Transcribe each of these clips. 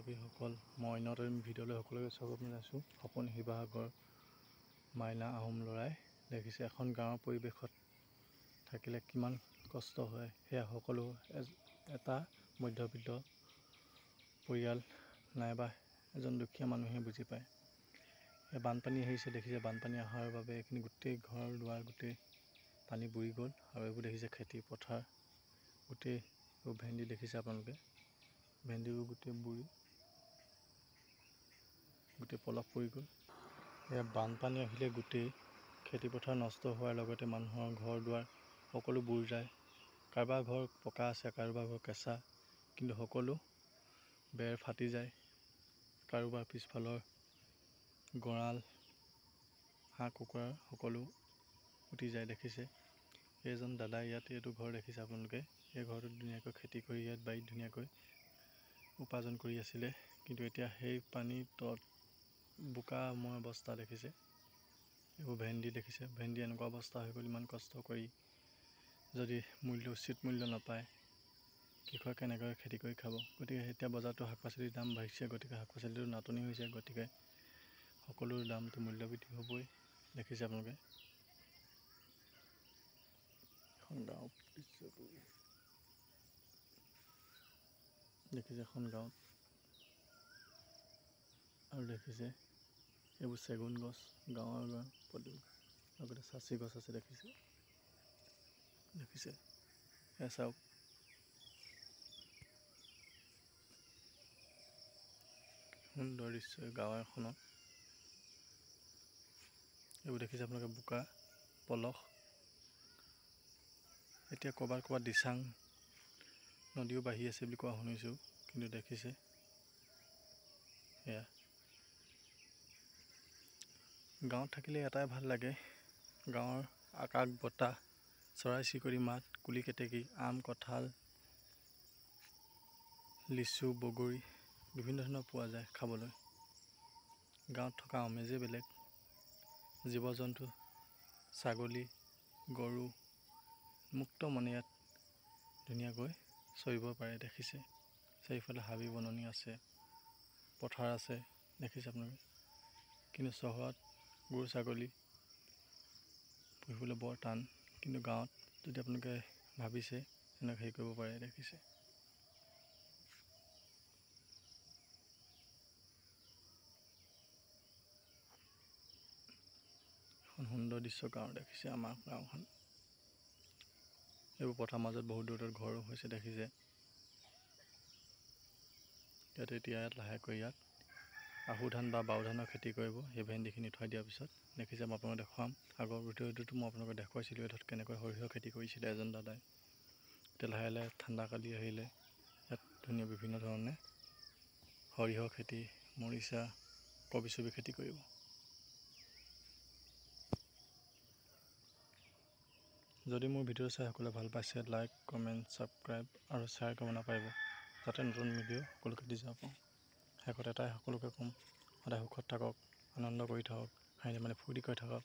দৰ্শকীসকল, মই অন্য এটা ভিডিঅ'লৈ সকলোকে স্বাগতম জনাইছোঁ। সপোন শিৱসাগৰ মাইনা আহোম ল'ৰাই দেখিছে এখন গাঁৱৰ পৰিৱেশত থাকিলে কিমান কষ্ট হয়, সেয়া সকলো এটা মধ্যবিত্ত পৰিয়াল নাইবা এজন দুখীয়া মানুহে বুজি পায়। বানপানী আহিছে, দেখিছে বানপানী অহাৰ বাবে এইখিনি গোটেই ঘৰ দুৱাৰ গোটেই পানী বুৰি গ'ল। আৰু এইবোৰ দেখিছে খেতি পথাৰ গোটেই ভেন্দি দেখিছে আপোনালোকে, ভেন্দিবোৰ গোটেই বুৰি গোটেই পলস পৰি গ'ল। বানপানী আহিলে গোটেই খেতিপথাৰ নষ্ট হোৱাৰ লগতে মানুহৰ ঘৰ দুৱাৰ সকলো বুৰ যায়। কাৰোবাৰ ঘৰ পকা আছে, কাৰোবাৰ ঘৰ কেঁচা, কিন্তু সকলো বেৰ ফাটি যায়। কাৰোবাৰ পিছফালৰ গঁৰাল হাঁহ কুকুৰা সকলো উটি যায়। দেখিছে এইজন দাদাই ইয়াত এইটো ঘৰ দেখিছে আপোনালোকে, এই ঘৰটোত ধুনীয়াকৈ খেতি কৰি ইয়াত বাৰীত ধুনীয়াকৈ উপাৰ্জন কৰি আছিলে, কিন্তু এতিয়া সেই পানীৰ তলত বোকাময় অৱস্থা দেখিছে। এইবোৰ ভেন্দি দেখিছে, ভেন্দি এনেকুৱা অৱস্থা হৈ গ'ল। ইমান কষ্ট কৰি যদি উচিত মূল্য নাপায়, কৃষকে কেনেকৈ খেতি কৰি খাব। গতিকে এতিয়া বজাৰতো শাক পাচলিৰ দাম বাঢ়িছে, গতিকে শাক পাচলিটো নাটনি হৈছে, গতিকে সকলো দামটো মূল্য বৃদ্ধি হ'বই। দেখিছে আপোনালোকে এখন গাঁৱৰ দৃশ্যটো, দেখিছে এখন গাঁৱত, আৰু দেখিছে এইবোৰ চেগুন গছ, গাঁৱৰ লগতে চাচি গছ আছে। দেখিছে এয়া চাওক, সুন্দৰ দৃশ্য গাঁও এখনত। এইবোৰ দেখিছে আপোনালোকে বোকা পলস। এতিয়া ক'ৰবাত দিচাং নদীও বাঢ়ি আছে বুলি কোৱা শুনিছোঁ, কিন্তু দেখিছে এয়া গাঁৱত থাকিলে এটাই ভাল লাগে, গাঁৱৰ আকাশ বতাহ, চৰাই চিৰিকটি মাত, কুলি কেতেকী, আম কঁঠাল লিচু বগৰী বিভিন্ন ধৰণৰ পোৱা যায় খাবলৈ। গাঁৱত থকা আমেজেই বেলেগ। জীৱ জন্তু ছাগলী গৰু মুক্ত মনে ইয়াত ধুনীয়াকৈ চৰিব পাৰে। দেখিছে চাৰিওফালে হাবি বননি আছে, পথাৰ আছে, দেখিছে আপোনালোকে। কিন্তু চহৰত গৰু ছাগলী পুহিবলৈ বৰ টান, কিন্তু গাঁৱত যদি আপোনালোকে ভাবিছে এনেকৈ হেৰি কৰিব পাৰে। দেখিছে এখন সুন্দৰ দৃশ্য গাঁৱৰ, দেখিছে আমাৰ গাঁওখন। এইবোৰ পথাৰ মাজত বহুত দূৰত ঘৰো হৈছে। দেখিছে ইয়াত লাহেকৈ ইয়াত আহু ধান বা বাও ধানৰ খেতি কৰিব। সেই ভেন্দিখিনি উঠাই দিয়াৰ পিছত দেখিছে, মই আপোনালোকক দেখুৱাম। আগৰ ভিডিঅ'টোতো মই আপোনালোকক দেখুৱাইছিলোঁ এইটোত কেনেকৈ সৰিয়হ খেতি কৰিছিলে এজন দাদাই। এতিয়া লাহে লাহে ঠাণ্ডা কালি আহিলে ইয়াত ধুনীয়া বিভিন্ন ধৰণে সৰিয়হ খেতি, মৰিচা, কবি চবি খেতি কৰিব। যদি মোৰ ভিডিঅ' চাই সকলোৱে ভাল পাইছে, লাইক কমেণ্ট ছাবস্ক্ৰাইব আৰু শ্বেয়াৰ কৰিব নাপাহৰিব, যাতে নতুন ভিডিঅ' সকলোকে দি যাব পাৰোঁ। শেষত এটাই সকলোকে ক'ম, সদায় সুখত থাকক, আনন্দ কৰি থাকক, হাঁহি মানে ফূৰ্তি কৰি থাকক।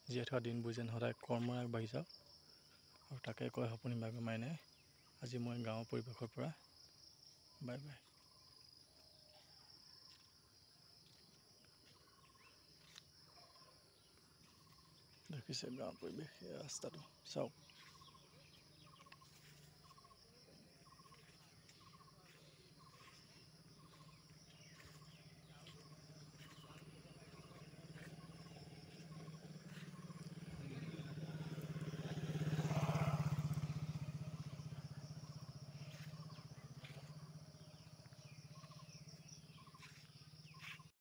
জীয়াই থকা দিনবোৰ যেন সদায় কৰ্মই আগবাঢ়ি যাওক, আৰু তাকে কয় সপোন শিৱসাগৰ মাইনাই। আজি মই গাঁৱৰ পৰিৱেশৰ পৰা বাই বাই। দেখিছে গাঁৱৰ পৰিৱেশ, এই ৰাস্তাটো চাওক।